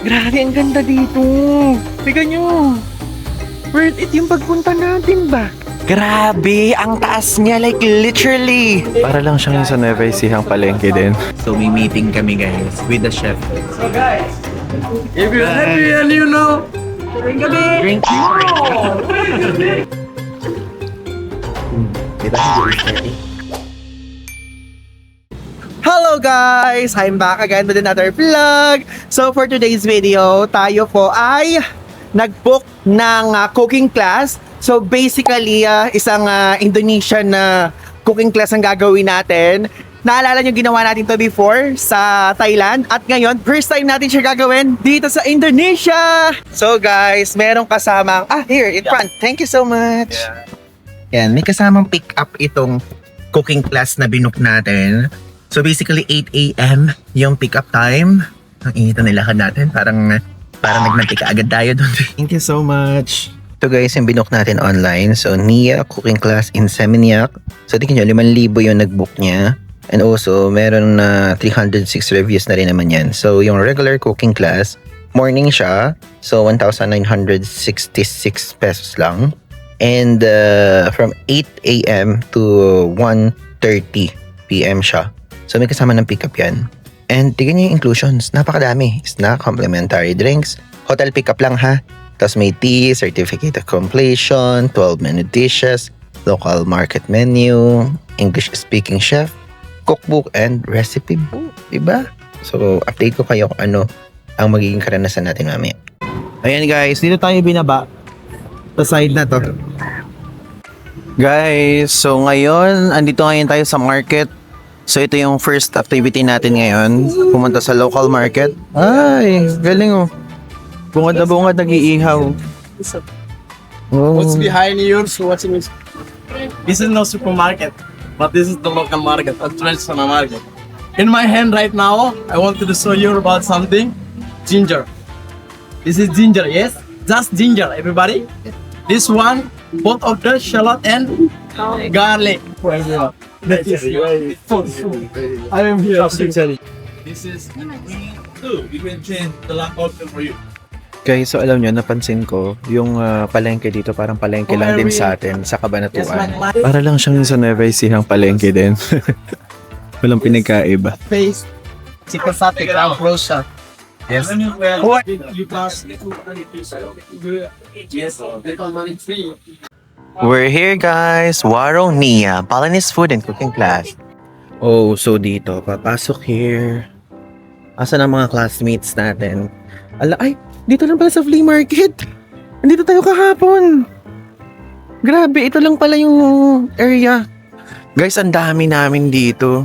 Grabe, ang ganda dito. Tignan nyo. Worth it yung pagpunta natin ba? Grabe, ang taas niya, like literally. Para lang siyang sa Nueva Ecija palengke din. So may meeting kami guys with the chef. So guys, if you're happy and you know, drink a bit. Drink. Hello guys! I'm back again with another vlog. So for today's video, tayo po ay nag-book ng cooking class. So basically, isang Indonesian cooking class ang gagawin natin. Naalala nyo ginawa natin to before sa Thailand. At ngayon, first time natin siya gagawin dito sa Indonesia. So guys, merong kasamang, here in front. Thank you so much. Yan, may kasamang pick up itong cooking class na binook natin. So basically 8 a.m. yung pick up time. Ang init na nilakad natin. Parang nagmantika agad tayo doon. Thank you so much. Ito guys, yung binook natin online. So Nia cooking class in Seminyak. So tingnan nyo, 5,000 yung nagbook niya. And also, meron na 306 reviews na rin naman yan. So yung regular cooking class, morning siya. So 1,966 pesos lang. And from 8 a.m. to 1:30 p.m. siya. So may kasama ng pickup yan. And tignan niyo yung inclusions. Napakadami. Snack, complimentary drinks. Hotel pickup lang ha. Tapos may tea, certificate of completion, 12 menu dishes, local market menu, English speaking chef, cookbook, and recipe book. Diba? So update ko kayo kung ano ang magiging karanasan natin mamaya. Ayan guys, dito tayo binaba. Sa side na to. Guys, so ngayon, andito ngayon tayo sa market. So ito yung first activity natin ngayon. Pumunta sa local market. Ay, galing oh. Bungad na bungad, nag-iihaw. Oh. What's behind you? So watching this. This is no supermarket, but this is the local market, a traditional market. In my hand right now, I wanted to show you about something. Ginger. This is ginger, yes? Just ginger, everybody. This one, both of the shallot and garlic for everyone. That is food. I am here. This is we can change the lang option for you. Guys, so alam nyo, napansin ko, yung palengke dito parang palengke lang din sa atin, sa Cabanatuan. Para lang siyang sa Nueva Ecija palengke din. Walang pinagkaiba. Face, chicken satay, ground roast. Yes. What? Yes. We're here guys, Warung Nia, Balinese food and cooking class. Oh, so dito, papasok here. Asan ang mga classmates natin? Ay, dito lang pala sa flea market. Nandito tayo kahapon. Grabe, ito lang pala yung area. Guys, ang dami namin dito.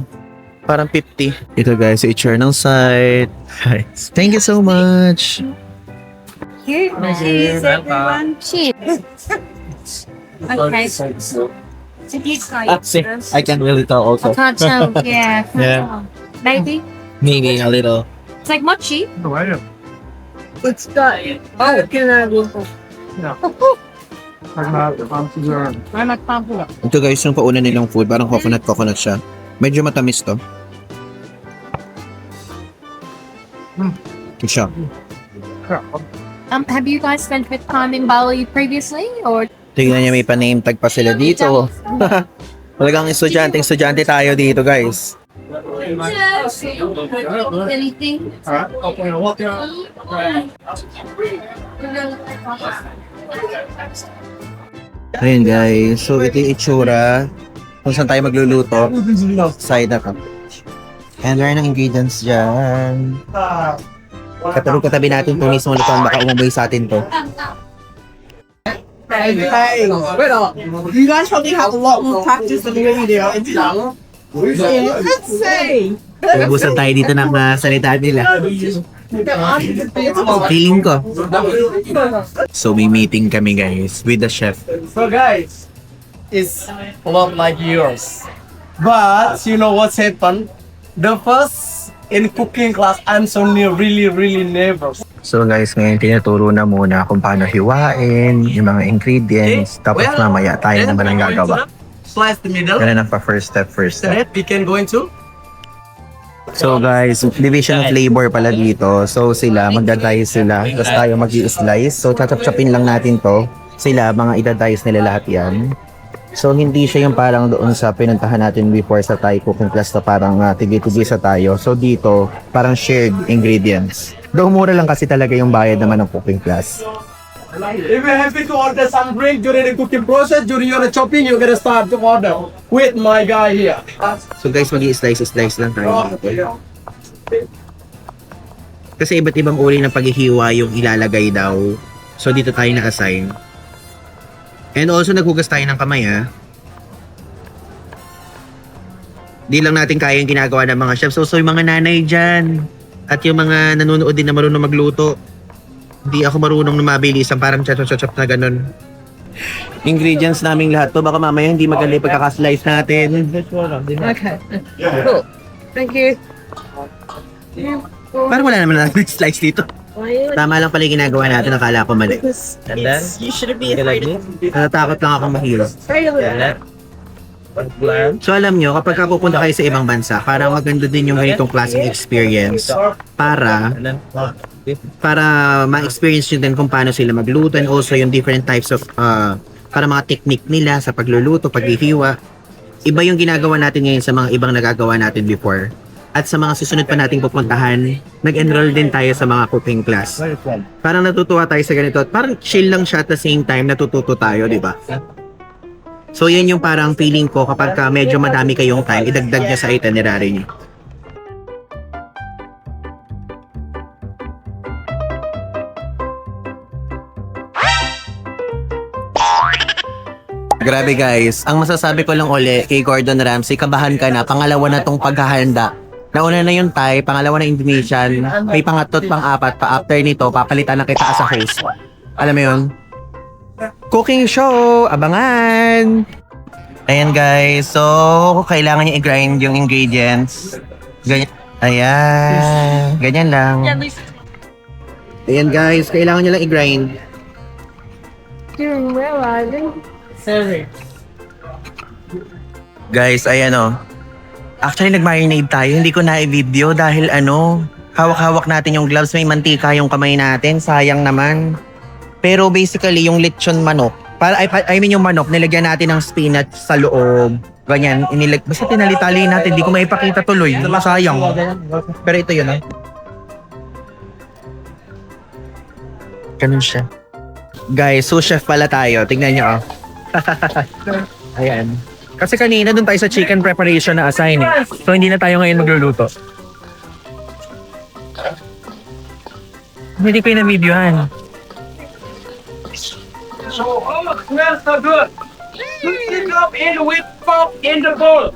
Parang 50. Ito guys, HR ng site. Thank you so much. Here, cheese, everyone. Cheese. Okay. I can really tell also. Can't tell. Yeah. Can't Yeah. tell. Maybe. Maybe a little. It's like mochi. What's that? Oh, can I go? Ito guys, yung pauna nilang food, parang coconut siya. Medyo matamis to. Ito siya. Have you guys spent with time in Bali previously, or? Tingnan niya, may pa-name tag pa sila dito. Talagang estudyante tayo dito guys. Anything? Ayun guys, so ito yung itsura kung saan tayo magluluto. Side na to. And meron ng ingredients dyan. Katabi natin itong mismo lutuan, baka umumoy sa atin to. Hey, wait up. You guys probably have a lot more practice than we do. Let's say. Ubusan tayo dito ng salita nila. Feeling ko. So may meeting kami guys with the chef. So guys, it's a lot like yours. But you know what's happened? The first in cooking class, I'm so really nervous. So guys, ngayon tinuturo na muna kung paano hiwain, yung mga ingredients, tapos mamaya tayo naman ang gagawa. Slice the middle. Ganun ang pa first step. Then we can go into So guys, division of labor pala dito. So sila, magda-dice sila. Tapos tayo mag-i-slice. So chachap-chapin lang natin to. Sila, mga ida-dice nila lahat yan. So hindi siya yung parang doon sa pinuntahan natin before sa Thai cooking class na parang tigi-tigisa tayo. So dito, parang shared ingredients. Though mura lang kasi talaga yung bayad naman ng cooking class. If you're happy to order some drink during the cooking process, during your chopping, you're gonna start to order with my guy here. So guys, mag-i-slice lang tayo. Kasi iba't ibang uri ng paghihiwa yung ilalagay daw. So dito tayo na-assign. And also naghugas tayo ng kamay ha. Di lang natin kaya yung ginagawa ng mga chefs. So yung mga nanay dyan at yung mga nanonood din na marunong magluto. Hindi ako marunong na mabilisan, parang chop na ganun. Ingredients naming lahat to, baka mamaya hindi maganda yung pagkakaslice natin. Okay. Cool. Thank you. Parang wala naman natin slice dito. Tama lang pala yung ginagawa natin, nakala ko mali. And then, you shouldn't be afraid of Natatakot lang ako mahirap. So alam nyo, kapag pupunta kayo sa ibang bansa, parang maganda din yung ganitong klaseng experience para ma-experience nyo din kung paano sila magluto and also yung different types of para mga technique nila sa pagluluto, paghihiwa. Iba yung ginagawa natin ngayon sa mga ibang nagagawa natin before. At sa mga susunod pa nating pupuntahan, nag-enroll din tayo sa mga cooking class. Parang natutuwa tayo sa ganito. Parang chill lang siya at the same time natututo tayo, di ba? So yan yung parang feeling ko kapag medyo madami kayong time, idagdag niya sa itinerary niyo. Grabe guys, ang masasabi ko lang uli kay Gordon Ramsay, kabahan ka na, pangalawa na tong paghahanda. Nauna na yung Thai, pangalawa na Indonesian, may pangatlo at pang-apat pa. After nito, papalitan na kita as a host. Alam mo yun? Cooking show! Abangan! Ayan guys, so kailangan niya i-grind yung ingredients. Ganyan. Ayan. Ganyan lang. Ayan guys, kailangan niya lang i-grind. Guys, ayan o. Actually, nag-marinade tayo. Hindi ko na i-video dahil hawak-hawak natin yung gloves. May mantika yung kamay natin. Sayang naman. Pero basically, yung lechon manok, yung manok, nilagyan natin ng spinach sa loob. Ganyan, basta tinalitali natin. Hindi ko maipakita tuloy. Sayang. Pero ito yun, ganun siya. Guys, sous chef pala tayo. Tignan nyo, Ayan. Kasi kanina dun tayo sa chicken preparation na assign. So, hindi na tayo ngayon magluluto. Hindi ko yung na-videohan. So, oh, it smells so good. Put it up in with pop in the bowl.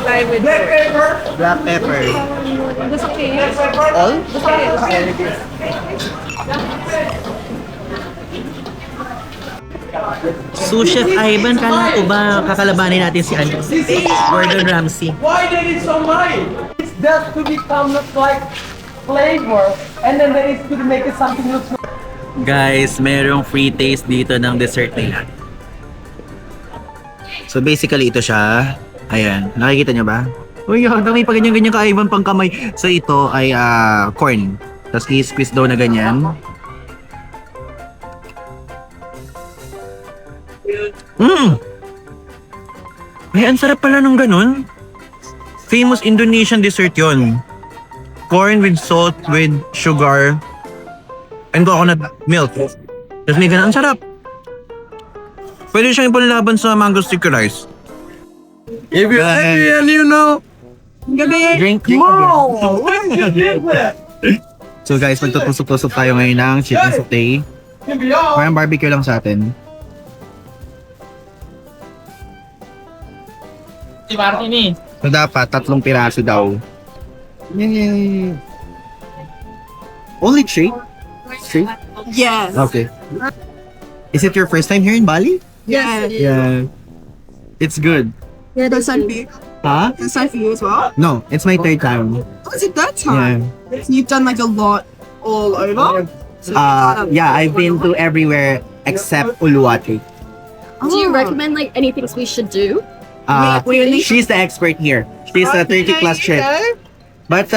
Black pepper. Black pepper. That's okay. All? Sous Chef Ivan, kala ko ba kakalabanin natin si Gordon Ramsay? Why did it so mild? It's just to become not like flavor, and then there is to make it something looks. Guys, merong free taste dito ng dessert nila. So basically ito siya. Ayan, nakikita nyo ba? Uy, may pa ganyan-ganyan kaibang pang kamay. So ito ay corn. Tapos i-squeeze daw na ganyan. Ay, ang sarap pala ng ganun. Famous Indonesian dessert yon. Corn with salt, with sugar, and coconut milk. Tapos may ganun. Ang sarap. Pwede siyang ipanlaban sa mango sticky rice. If you're happy and you know, Drink more. So guys, magtutusok-tusok tayo ngayon ng chicken sauté. Parang barbecue lang sa atin. So dapat 3 piraso daw. Only 3? 3? Yes. Okay. Is it your first time here in Bali? Yeah. Yeah. It's good. Yeah, that's time for you. Huh? That's time for you as well. No, it's my 3rd time. Oh, is it that time? Yeah. So you've done like a lot all over. Yeah, I've been to everywhere except Uluwatu. Do you recommend like anything we should do? She's the expert here. She's a 30 plus chef. But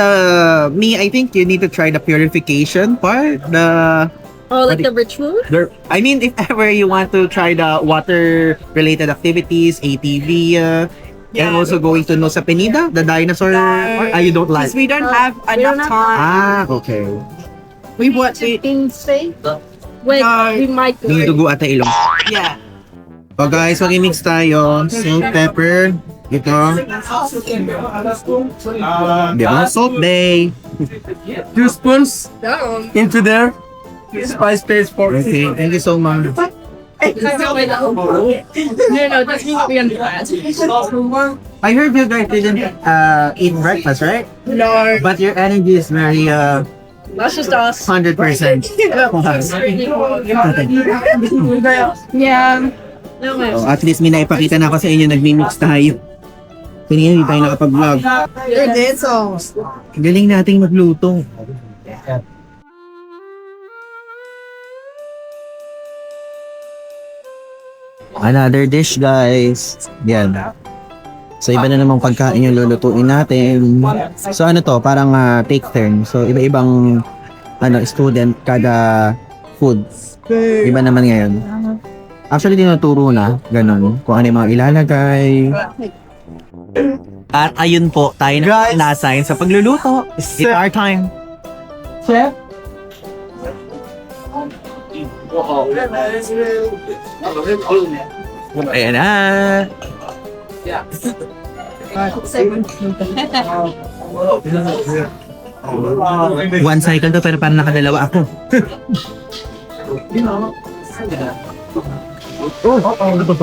me, I think you need to try the purification part. Or like the ritual? I mean, if ever you want to try the water-related activities, ATV, and also going to Nusa Penida, the dinosaur, you don't like? Because we don't have enough time. Okay. We want to. Wait, No. we might go. Yung dugo ata ilong. Yeah. So guys, mag-mix tayo. Salt, pepper. Ito. Diba? Salt Bay. 2 spoons into there. Spice paste for Okay, thank you so much. No, this needs to be on I heard you guys didn't eat breakfast, right? No. But your energy is very That's just us. 100%. Yeah. So, at least may naipakita na ako sa inyo, nagmi-mix tayo. Kanina hindi tayo nakapag-vlog. You're dancers. Galing nating magluto. Another dish, guys. Yan. So, iba na namang pagkain yung lulutuin natin. So, ano to? Parang take turn. So, iba-ibang student kada food. Iba naman ngayon. Actually, tinuturo na. Ganon. Kung ano yung mga ilalagay. At ayun po, tayo na nasign sa pagluluto. It's our time. Chef? Ayan na. One cycle to pero parang nakadalawa ako.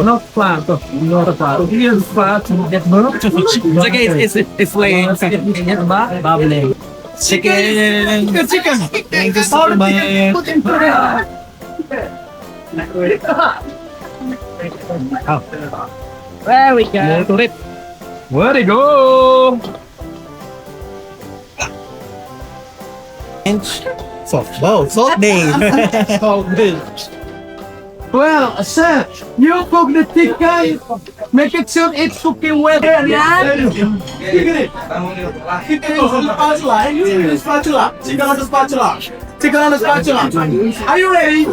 not flat. Not flat. Here's flat. It's okay. It's like bubbling. Chicken. Chicken. Thank you so much. There we go. Where to go? Salt day. Well, sir, you cook the chicken. Make it sure it's cooking well. Yeah. Chicken on the spatula. Are you ready?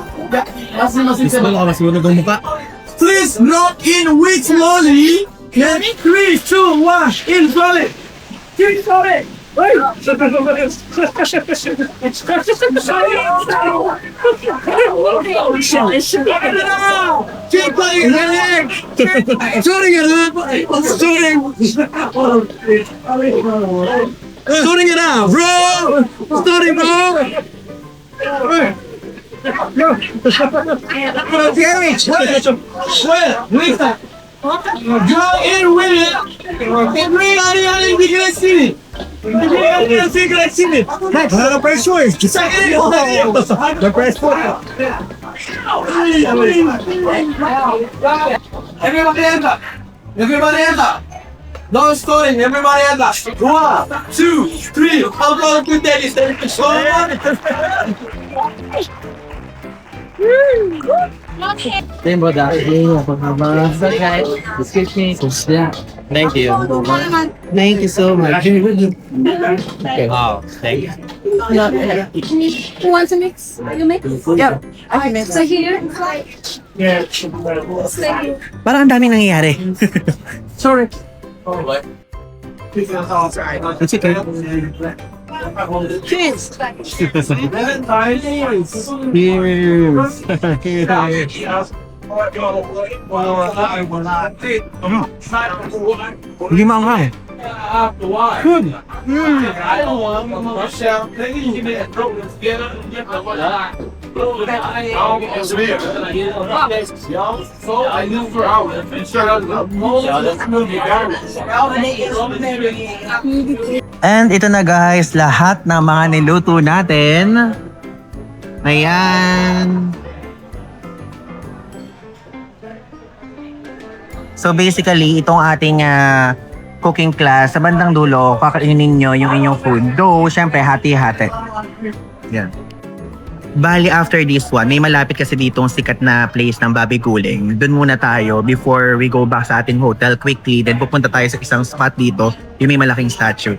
Please knock in with slowly. 3, 2, 1, in slowly. Slowly. Keep playing the leg. Shooting it up. Shooting it out, bro. Shooting, bro. Gary, well, Lisa, go in with it. Everybody, we can see it. Next, the press switch. The press switch. Everybody enter. Everybody enter. No scoring. Everybody enter. 1, 2, 3. I'll go to Daddy's. Thank you. Thank you so much. Okay. Oh, thank you. Who wants to mix? You mix? Yep. I can mix So here. Parang ang daming nangyayari. Sorry. It's okay. Cheers. Hindi maanghang. And ito na guys, lahat ng mga niluto natin. Ayan. So basically, itong ating cooking class, sa bandang dulo, kakainin nyo yung inyong food. Though, syempre, hati-hati. Yan. Bali, after this one, may malapit kasi ditong sikat na place ng Bobby Guling. Doon muna tayo before we go back sa ating hotel quickly. Then pupunta tayo sa isang spot dito, yung may malaking statue.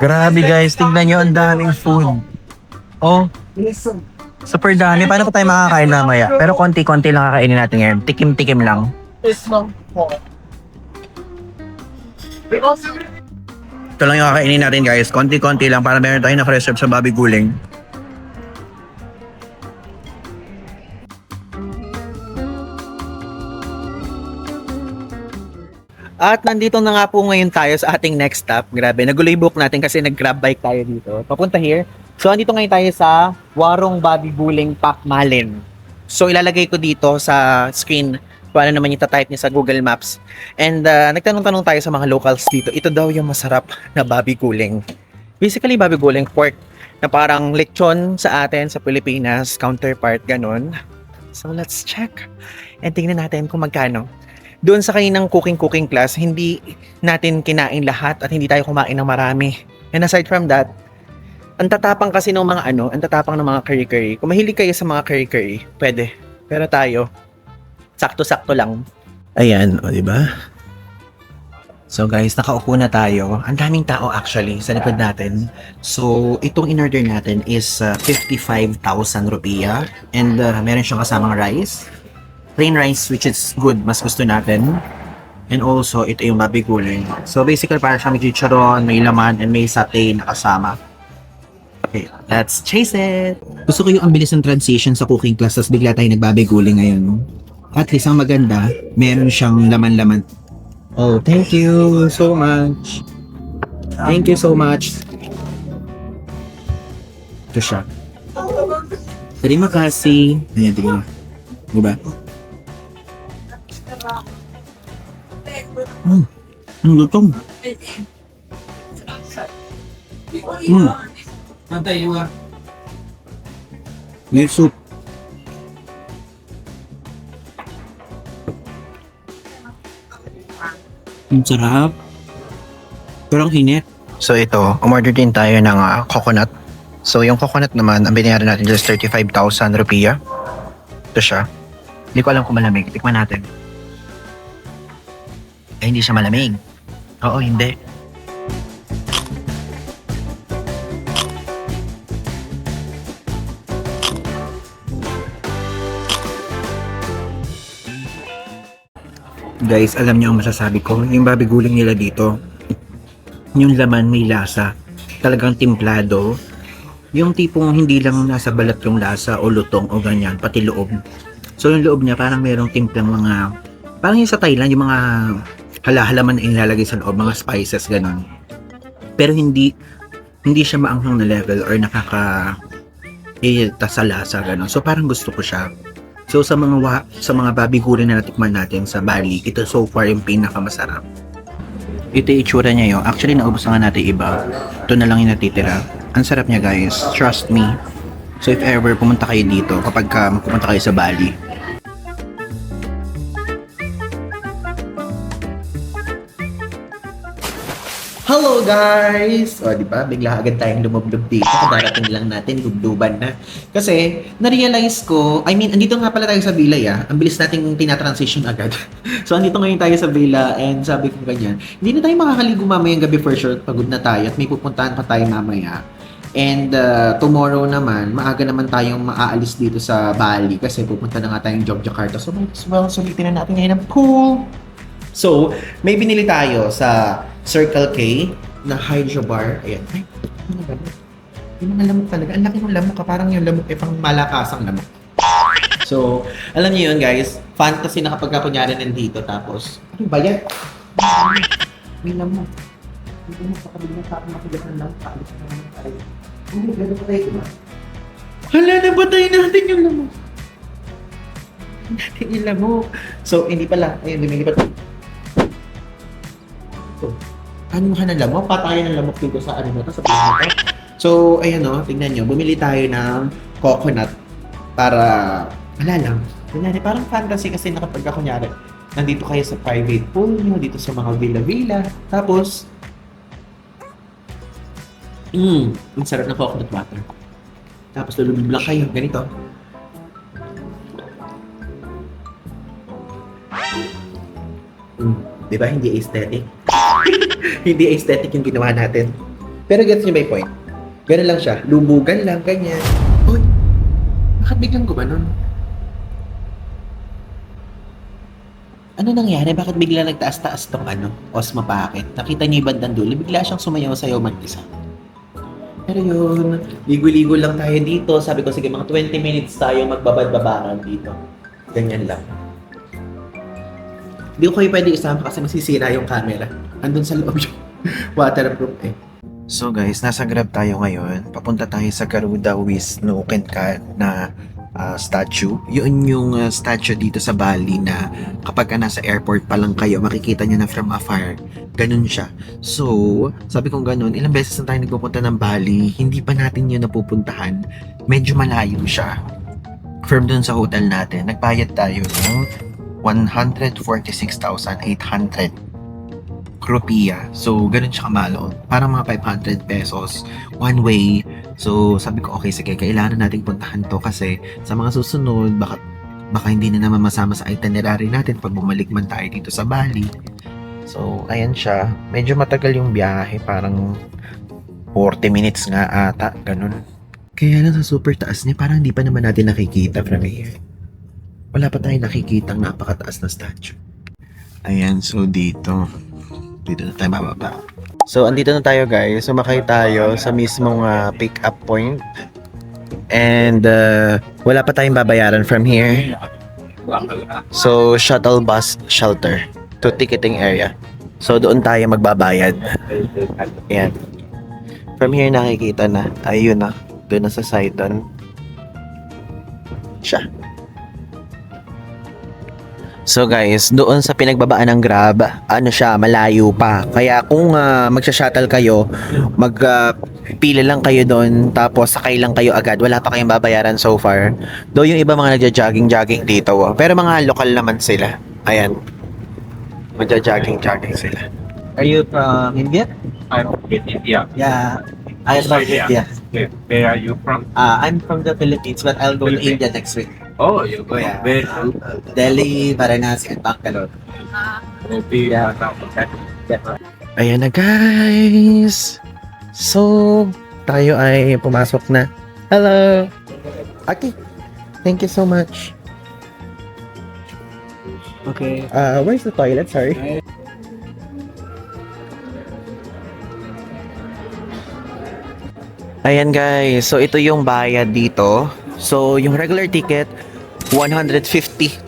Grabe guys, tingnan nyo, ang daming food. Oh, super dami. Paano pa tayo makakain mamaya? Pero konti-konti lang kakainin natin ngayon. Tikim-tikim lang. Ito lang yung kakainin natin guys. Konti-konti lang para meron tayo naka-reserve sa Bobby Guling. At nandito na nga po ngayon tayo sa ating next stop. Grabe, nagulo yung book natin kasi nag-grab bike tayo dito. Papunta here. So, andito ngayon tayo sa Warong Bobby Guling Pakmalin. So, ilalagay ko dito sa screen kung ano naman yung type niya sa Google Maps. And nagtanong-tanong tayo sa mga locals dito. Ito daw yung masarap na Bobby Guling. Basically, Bobby Guling pork na parang lechon sa atin sa Pilipinas, counterpart, ganun. So, let's check. And tingnan natin kung magkano. Doon sa kaninang cooking class, hindi natin kinain lahat at hindi tayo kumain ng marami. And aside from that, ang tatapang kasi ng mga ang tatapang ng mga curry-curry. Kung mahilig kayo sa mga curry-curry, pwede. Pero tayo, sakto-sakto lang. Ayan, o diba? So guys, nakaupo na tayo. Ang daming tao actually sa likod natin. So, itong in-order natin is 55,000 rupiah. And meron siyang kasamang rice. Plain rice, which is good, mas gusto natin. And also, ito yung Bobby Guling. So basically, para siyang may chicharon, may laman, and may satay na kasama. Okay, let's chase it! Gusto ko yung ang bilis ng transition sa cooking class, tapos bigla tayo nag-Bobby Guling ngayon. At least ang maganda, meron siyang laman-laman. Oh, thank you so much. Thank you so much. Ito siya. Terima kasih. Ayan, tingnan. Diba? Ang lutong. May soup. Ang sarap. Pero ang hinit. So ito, umorder din tayo ng coconut. So yung coconut naman, ang binayaran natin just 35,000 rupiah. Ito siya. Hindi ko alam kung malamig. Tikman natin. Hindi siya malamig. Oo, hindi. Guys, alam niyo ang masasabi ko, yung Bobby Guling nila dito, yung laman may lasa, talagang timplado, yung tipong hindi lang nasa balat yung lasa o lutong o ganyan, pati loob. So yung loob niya parang merong timplang mga, parang yung sa Thailand, yung mga halahalaman na ilalagay sa loob, mga spices, ganun. Pero hindi siya maanghang na level or nakaka-irita sa lasa, ganun. So parang gusto ko siya. So sa mga Bobby Guling na natikman natin sa Bali, ito so far yung pinakamasarap. Ito yung itsura niya yun. Actually, naubos na nga natin iba. Ito na lang yung natitira. Ang sarap niya guys. Trust me. So if ever pumunta kayo dito, kapag pumunta kayo sa Bali, hello guys! O, di ba? Bigla agad tayong lumublob dito. Kadarating lang natin, dubduban na. Kasi, na-realize ko, andito nga pala tayo sa villa, Ang bilis nating tinatransition agad. So, andito ngayon tayo sa villa and sabi ko ganyan, hindi na tayo makakaligo mamayang gabi for sure. Pagod na tayo at may pupuntahan pa tayo mamaya. And tomorrow naman, maaga naman tayong maaalis dito sa Bali kasi pupunta na nga tayong Yogyakarta. So, sulitin na natin ngayon ang pool. So, may binili tayo sa Circle K na Hydro Bar. Ayan. Ay, ano ba? Yung mga lamok talaga. Ang laki ng lamok ka. Parang yung lamok pang malakasang lamok. So, alam niyo yun guys. Fantasy na kapag kunyari nandito. Tapos, ano ba yan? May lamok. May lamok sa kabilang sa aking matigas ng lamok. Paalis na naman tayo. Hindi, gano'n pa tayo diba? Hala, napatayin natin yung lamok. Natin yung lamok. So, hindi pala. Ayun, lumilipat. Ano ka ng lamok? Patayan ng lamok dito sa ano na to, sa pinaka. So, ayan o, tignan nyo. Bumili tayo ng coconut para, wala lang. Kunyari, parang fantasy kasi nakapag kunyari, nandito kayo sa private pool nyo, dito sa mga villa-villa. Tapos, ang sarap ng coconut water. Tapos lulubog lang kayo, ganito. Di ba hindi aesthetic? Hindi aesthetic yung ginawa natin. Pero gets niyo ba yung point? Ganun lang siya, lubugan lang, ganyan. Uy, bakit biglang gumanon? Ano nangyari? Bakit bigla nagtaas-taas tong Osmo Pocket? Nakita niyo yung bandang dulo, bigla siyang sumayaw-sayaw mag-isa. Pero yun, ligo-ligo lang tayo dito. Sabi ko, sige, mga 20 minutes tayo magbabad-babaran dito. Ganyan lang. Hindi ko kayo pwede isama kasi masisira yung camera. Andun sa loob yung waterproof eh. So guys, nasa Grab tayo ngayon. Papunta tayo sa Garuda Wisnu Kenka na statue. Yun yung statue dito sa Bali na kapag nasa airport pa lang kayo, makikita nyo na from afar. Ganun siya. So, sabi kong ganun, ilang beses na tayo nagpupunta ng Bali, hindi pa natin yun napupuntahan. Medyo malayo siya. From dun sa hotel natin, nagbayad tayo ng 146,800 rupiah. So, ganun siya kamalo. Parang mga 500 pesos one way. So, sabi ko, okay, sige, kailangan nating puntahan to kasi sa mga susunod, baka hindi na naman masama sa itinerary natin pag bumalik man tayo dito sa Bali. So, ayan siya. Medyo matagal yung biyahe. Parang 40 minutes nga ata. Ganun. Kaya lang sa super taas niya, parang hindi pa naman natin nakikita from here. Wala pa tayong nakikitang napakataas na statue. Ayan, so dito na tayo bababa. So, andito na tayo guys. Sumakay tayo sa mismong pick-up point. And wala pa tayong babayaran from here. So, shuttle bus shelter to ticketing area. So, doon tayo magbabayad. Ayan. From here nakikita na. Ayun na. Doon na sa side doon. Siya. So guys, doon sa pinagbabaan ng Grab, siya, malayo pa. Kaya kung magsha-shuttle kayo, pila lang kayo doon, tapos sakay lang kayo agad. Wala pa kayong babayaran so far. Do yung iba mga nagja-jogging dito. Pero mga lokal naman sila. Ayan. Magja-jogging sila. Are you from India? I'm in India. Yeah. I'm from India. Where are you from? I'm from the Philippines, but I'll go to India next week. Oh, you're going Yeah. where to? Delhi, Varanasi, and Bangalore. Maybe Yeah. okay. Ayan na guys. So, tayo ay pumasok na. Hello. Okay. Thank you so much. Okay. Where's the toilet? Sorry. Ayan guys. So, ito yung bayad dito. So, yung regular ticket, 150,000.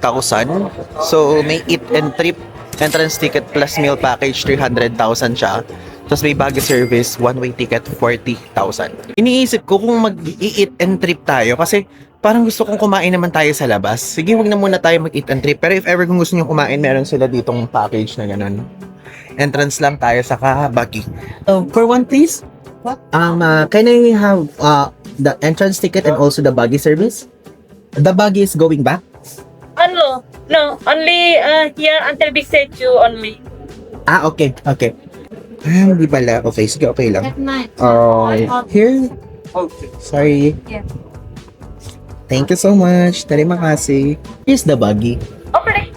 So, may eat and trip entrance ticket plus meal package, 300,000 siya. Tapos may baggage service, one-way ticket, 40,000. Iniisip ko kung mag-eat and trip tayo kasi parang gusto kong kumain naman tayo sa labas. Sige, wag na muna tayo mag-eat and trip. Pero if ever kung gusto nyo kumain, meron sila ditong package na ganun. Entrance lang tayo sa Baki. For one please? What? Can I have the entrance ticket and also the buggy service? The buggy is going back? No, only here until big statue only. Okay. Hindi pala. Okay, sige, okay lang. At night. Here? Okay. Sorry. Yeah. Thank you so much. Terima kasih. Here's the buggy. Okay.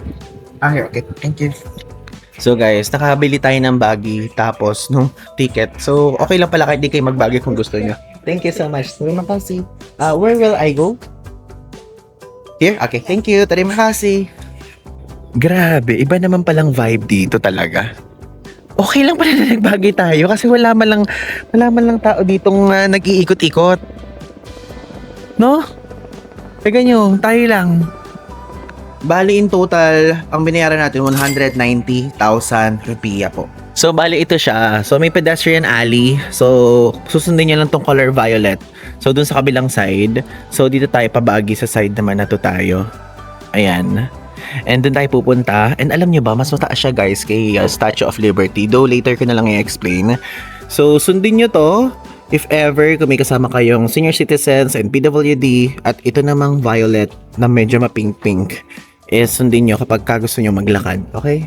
Here, okay. Thank you. So guys, nakabili tayo ng buggy tapos nung ticket. So, okay lang pala kahit di kayo mag-buggy kung gusto nyo. Thank you so much. Terima kasih. Where will I go? Here? Okay, thank you. Terima kasih. Grabe, iba naman palang vibe dito talaga. Okay lang pala na nagbagay tayo kasi wala man lang tao ditong nag-iikot-ikot. No? Teka nyo, tayo lang. Bali in total, ang binayaran natin 190,000 rupiah po. So bali ito siya. So may pedestrian alley. So susundin niyo lang tong color violet. So dun sa kabilang side. So dito tayo pabagi sa side naman na to tayo. Ayan. And dun tayo pupunta. And alam niyo ba, mas mataas siya guys kay Statue of Liberty. Though later ko na lang i-explain. So sundin niyo to. If ever, kung may kasama kayong senior citizens and PWD at ito namang violet na medyo mapink-pink, is sundin nyo kapag gusto nyo maglakad. Okay?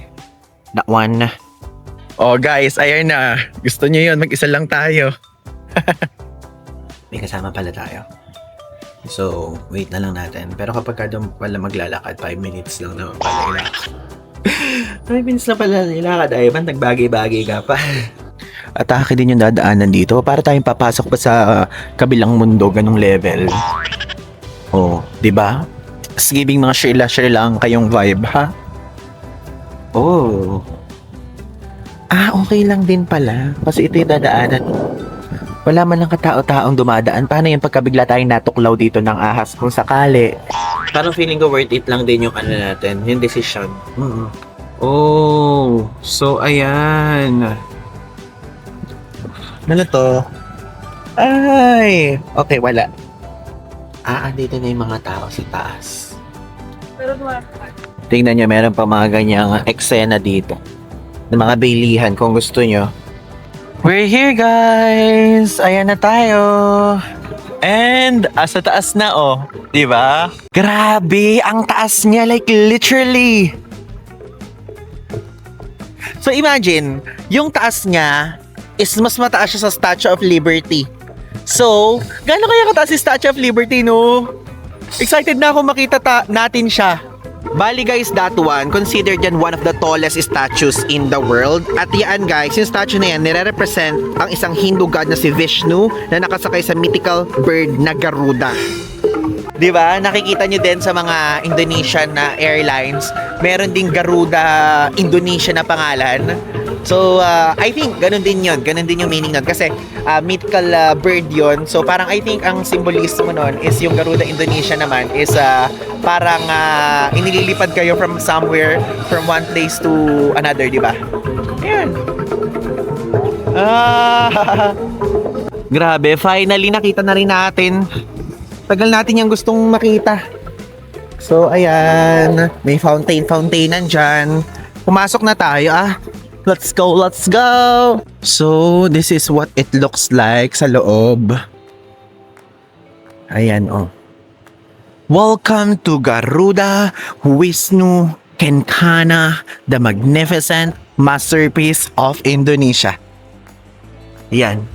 That one. Oh guys, ayan na. Gusto nyo yun, mag-isa lang tayo. May kasama pala tayo. So, wait na lang natin. Pero kapag ka doon pala maglalakad, 5 minutes lang naman pala ilakad. 5 minutes na pala ilakad. Ay, man, nagbagay-bagay ka pa. Atake din yung dadaanan dito para tayong papasok pa sa kabilang mundo, ganong level. Oh, di ba? It's giving mga Sri lang kayong vibe, ha? Oh. Ah, okay lang din pala. Kasi ito yung dadaanan. Wala man lang katao-taong dumadaan. Paano yung pagkabigla tayong natuklaw dito ng ahas kung sakali? Parang feeling ko worth it lang din yung ano natin, yung decision. Oh, so ayan. Ano to? Ay! Okay, wala. Andito na yung mga tao sa taas. Tingnan nyo, meron pa mga ganyang eksena dito. Ng mga bilihan kung gusto nyo. We're here, guys! Ayan na tayo! And, sa taas na, oh. Diba? Grabe! Ang taas niya, like literally! So, imagine, yung taas niya is mas mataas siya sa Statue of Liberty. So, gaano kaya kataas si Statue of Liberty, no? Excited na ako makita natin siya. Bali guys, that one, considered yan one of the tallest statues in the world. At yan guys, yung statue na yan, nire-represent ang isang Hindu god na si Vishnu na nakasakay sa mythical bird na Garuda. Diba? Nakikita nyo din sa mga Indonesian na airlines, meron ding Garuda Indonesia na pangalan. So, I think, ganun din yun. Ganun din yung meaning nun. Kasi, mythical bird yon. So, parang I think ang symbolism nun is yung Garuda Indonesia naman is parang inililipad kayo from somewhere, from one place to another, di ba? Ayan. Grabe, finally nakita na rin natin. Tagal natin yung gustong makita. So, ayan. May fountain-fountainan dyan. Pumasok na tayo, Let's go, let's go! So, this is what it looks like sa loob. Ayan, oh. Welcome to Garuda Wisnu Kencana, the magnificent masterpiece of Indonesia. Ayan.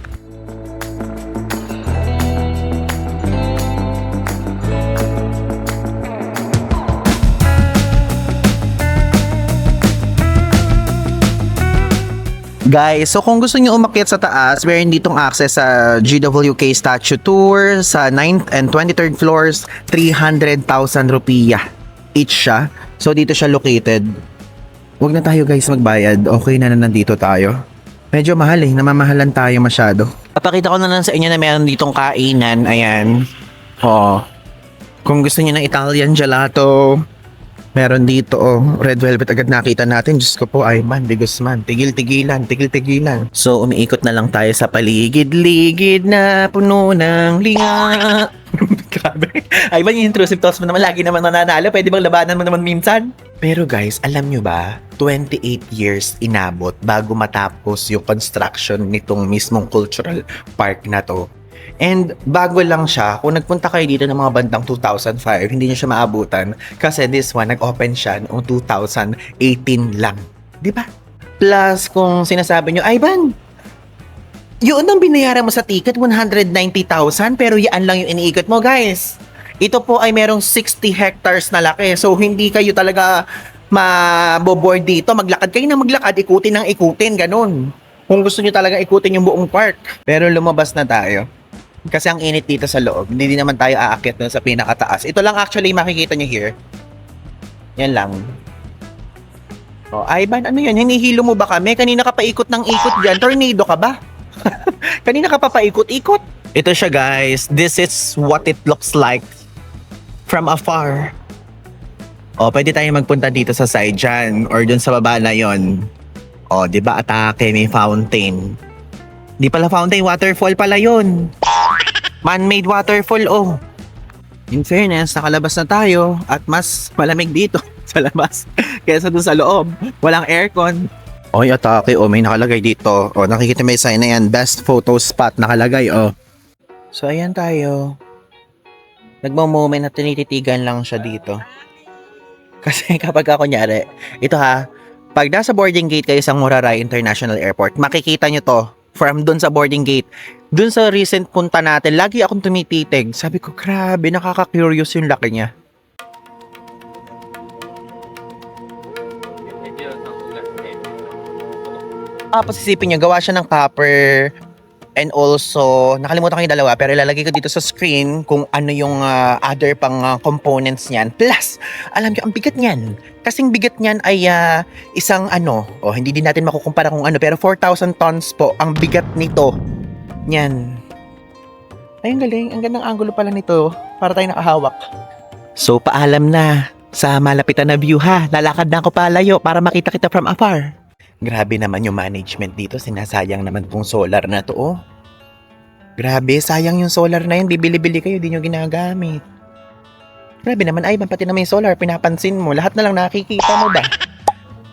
Guys, so kung gusto niyo umakyat sa taas, meron ditong access sa GWK Statue Tour sa 9th and 23rd floors, 300,000 rupiah each siya. So dito siya located. Huwag na tayo guys magbayad. Okay na nandito tayo. Medyo mahal namamahalan tayo masyado. Papakita ko na lang sa inyo na meron ditong kainan. Ayan. Oh. Kung gusto niyo ng Italian gelato, meron dito, red velvet agad nakita natin. Diyos ko po, Ayman, de Guzman. Tigil-tigilan. So, umiikot na lang tayo sa paligid-ligid na puno ng linga. Grabe. Ayman, yung intrusive thoughts mo naman, lagi naman nananalo. Pwede bang labanan mo naman minsan? Pero guys, alam nyo ba, 28 years inabot bago matapos yung construction nitong mismong cultural park na to. And bago lang siya, kung nagpunta kayo dito ng mga bandang 2005, hindi nyo siya maabutan kasi this one, nag-open siya noong 2018 lang. Diba? Plus, kung sinasabi nyo, Ivan, yun ang binayaran mo sa ticket, 190,000, pero yan lang yung iniikot mo, guys. Ito po ay merong 60 hectares na laki. So, hindi kayo talaga maboboard dito. Maglakad kayo na maglakad, ikutin ng ikutin, ganun. Kung gusto nyo talaga ikutin yung buong park. Pero lumabas na tayo. Kasi ang init dito sa loob, hindi din naman tayo aakyat dun sa pinakataas. Ito lang actually makikita nyo here. Yan lang. Oh, Ivan, ano yan? Hinihilo mo ba kami? Kanina ka pa ikot ng ikot dyan. Tornado ka ba? Kanina ka pa paikot-ikot. Ito siya guys. This is what it looks like from afar. Oh, pwede tayo magpunta dito sa side dyan or dun sa baba na yon. Oh, di ba atake, may fountain. Di pala fountain, waterfall pala yun. Man-made waterfall, oh. In fairness, nakalabas na tayo at mas malamig dito sa labas kaysa doon sa loob. Walang aircon. Oy, atake, oh, may nakalagay dito. Oh, nakikita may sign na yan, best photo spot nakalagay, oh. So, ayan tayo. Nagmo-moment na tinititigan lang siya dito. Kasi kapag kunyari, ito ha, pag nasa boarding gate kayo sa Ngurah Rai International Airport, makikita nyo to from dun sa boarding gate. Dun sa recent punta natin, lagi akong tumititig. Sabi ko, grabe, nakaka-curious yung laki niya. Tapos isipin nyo, gawa siya ng copper. And also, nakalimutan ko yung dalawa, pero ilalagay ko dito sa screen kung ano yung other pang components niyan. Plus, alam nyo, ang bigat niyan. Kasing bigat niyan ay isang hindi din natin makukumpara kung ano, pero 4,000 tons po ang bigat nito. Yan. Ay, ang galing. Ang gandang angulo pala nito. Para tayo nakahawak. So, paalam na sa malapitan na view ha. Lalakad na ako palayo para makita kita from afar. Grabe naman yung management dito. Sinasayang naman tong solar na to, oh. Grabe, sayang yung solar na yun. Bibili-bili kayo, di nyo ginagamit. Grabe naman, ay, pati naman yung solar, pinapansin mo. Lahat na lang nakikita mo ba?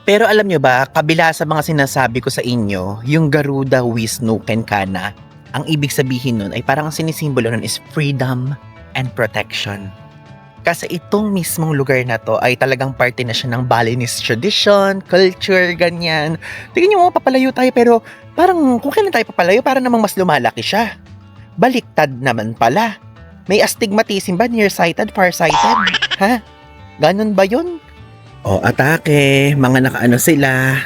Pero alam nyo ba, kabila sa mga sinasabi ko sa inyo, yung Garuda Wisnu Kenkana, ang ibig sabihin nun ay parang ang sinisimbolo nun is freedom and protection. Kasi itong mismong lugar na to ay talagang parte na siya ng Balinese tradition, culture, ganyan. Tingnan nyo mo, papalayo tayo pero parang kung kailan tayo papalayo, parang namang mas lumalaki siya. Baliktad naman pala. May astigmatism ba? Nearsighted, farsighted? Ha? Ganon ba yun? O, atake. Mga nakaano sila.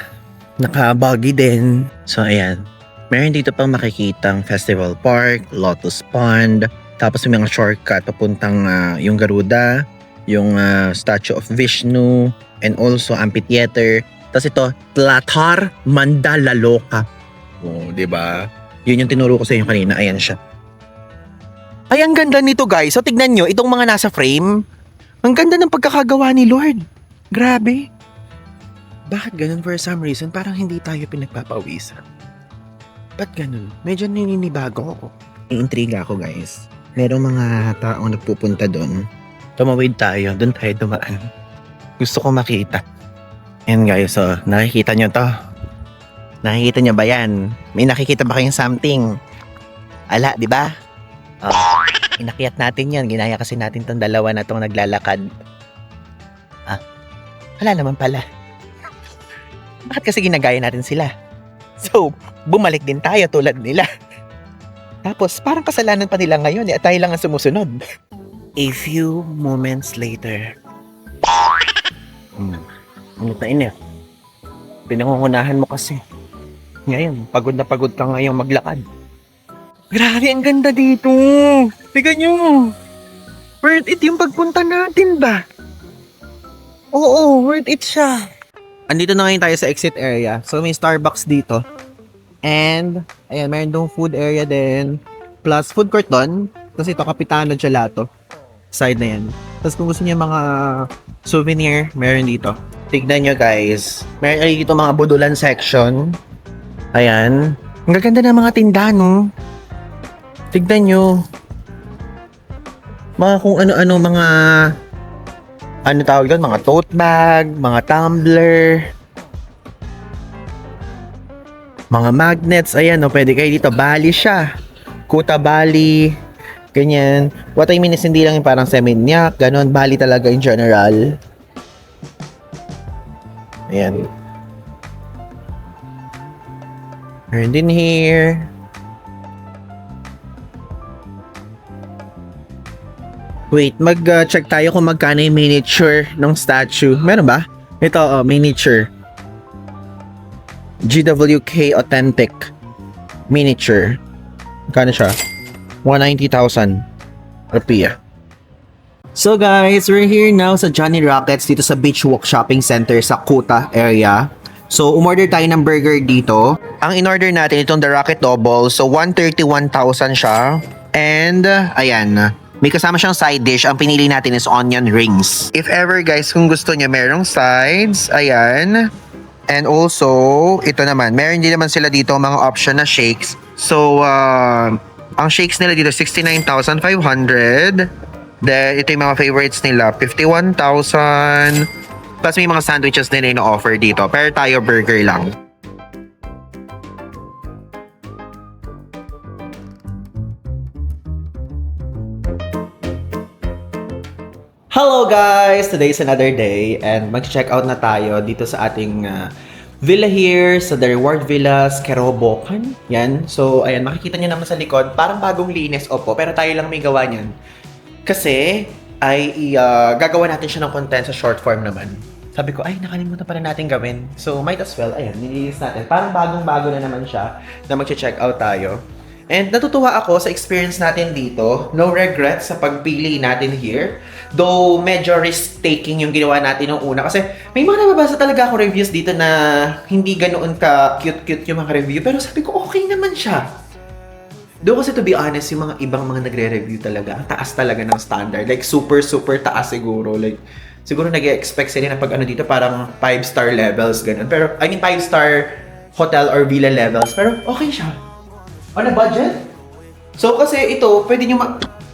Naka-buggy din. So, ayan. Meron dito pang makikitang Festival Park, Lotus Pond, tapos may mga shortcut papuntang yung Garuda, yung Statue of Vishnu, and also amphitheater. Tapos ito, Tlatar Mandalaloka. Oh, di ba? Yun yung tinuro ko sa inyo kanina. Ayan siya. Ay, ang ganda nito guys. So, tignan nyo, itong mga nasa frame, ang ganda ng pagkakagawa ni Lord. Grabe. Bakit ganun? For some reason, parang hindi tayo pinagpapawisan. Ba't ganun? Medyo nininibago ako. Iintriga ako guys. Merong mga taong nagpupunta doon. Tumawid tayo. Doon tayo dumaan. Gusto ko makita. Ayan guys, so nakikita nyo to. Nakikita nyo ba yan? May nakikita ba kayong something? Ala, di ba? Oh, inakyat natin yan. Ginaya kasi natin tong dalawa na tong naglalakad. Wala naman pala. Bakit kasi ginagaya natin sila? So, bumalik din tayo tulad nila. Tapos, parang kasalanan pa nila ngayon at tayo lang ang sumusunod. A few moments later. Ano tayo na? Pinangungunahan mo kasi. Ngayon, pagod na pagod ka ngayong maglakad. Grabe, ang ganda dito. Tignan nyo. Worth it yung pagpunta natin ba? Oo, worth it siya. Andito na ngayon tayo sa exit area. So, may Starbucks dito. And, ayan, mayroon doon food area din. Plus, food court doon. Tapos ito, Capitano Gelato. Side na yan. Tapos kung gusto niyo mga souvenir, meron dito. Tignan nyo guys. Meron dito mga budulan section. Ayan. Ang gaganda ng mga tinda, no? Tignan nyo. Mga kung ano-ano, mga ano tawag doon? Mga tote bag, mga tumbler, mga magnets. Ayan, no, pwede kayo dito. Bali siya. Kuta Bali. Ganyan. What I mean is hindi lang yung parang seminyak. Ganon. Bali talaga in general. Ayan. Meron din here. Wait, mag-check tayo kung magkano yung miniature ng statue. Meron ba? Ito, miniature. GWK Authentic Miniature. Magkano siya? 190,000 rupiah. So guys, we're here now sa Johnny Rockets dito sa Beach Walk Shopping Center sa Kuta area. So, umorder tayo ng burger dito. Ang in-order natin itong The Rocket Double. So, 131,000 siya. And, ayan. May kasama siyang side dish. Ang pinili natin is onion rings. If ever guys, kung gusto niyo merong sides, ayan. And also, ito naman. Meron din naman sila dito mga option na shakes. So, ang shakes nila dito, 69,500. Then, ito yung mga favorites nila, 51,000. Plus, may mga sandwiches din na offer dito. Pero tayo, burger lang. Hello guys! Today is another day and mag-check out na tayo dito sa ating villa here sa The Reward Villas, Kerobokan. Yan. So, ayan, makikita niyo naman sa likod. Parang bagong linis, opo. Pero tayo lang may gawa niyan. Kasi, gagawa natin siya ng content sa short form naman. Sabi ko, ay, nakalimutan pala natin gawin. So, might as well, ayan, nililis natin. Parang bagong-bago na naman siya na mag-check out tayo. And natutuwa ako sa experience natin dito. No regrets sa pagpili natin here. Though, medyo risk-taking yung ginawa natin nung una. Kasi may mga nababasa talaga ako reviews dito na hindi ganoon ka cute-cute yung mga review. Pero sabi ko, okay naman siya. Doon kasi to be honest, yung mga ibang mga nagre-review talaga, ang taas talaga ng standard. Like, super taas siguro. Like, siguro nag-expect sila na pag ano dito, parang 5-star levels, ganun. Pero, I mean, 5-star hotel or villa levels. Pero, okay siya. On a budget? So, kasi ito, pwede nyo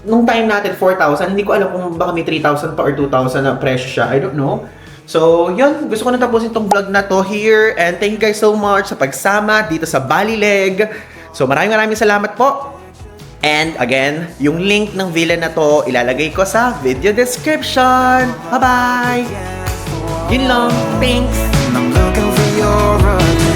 nung time natin, 4,000. Hindi ko alam kung baka may 3,000 pa or 2,000 na presyo siya. I don't know. So, yun. Gusto ko na tapusin tong vlog na to here. And thank you guys so much sa pagsama dito sa Balileg. So, maraming salamat po. And again, yung link ng villa na to, ilalagay ko sa video description. Bye-bye! Yun lang. Thanks! I'm looking for your attention.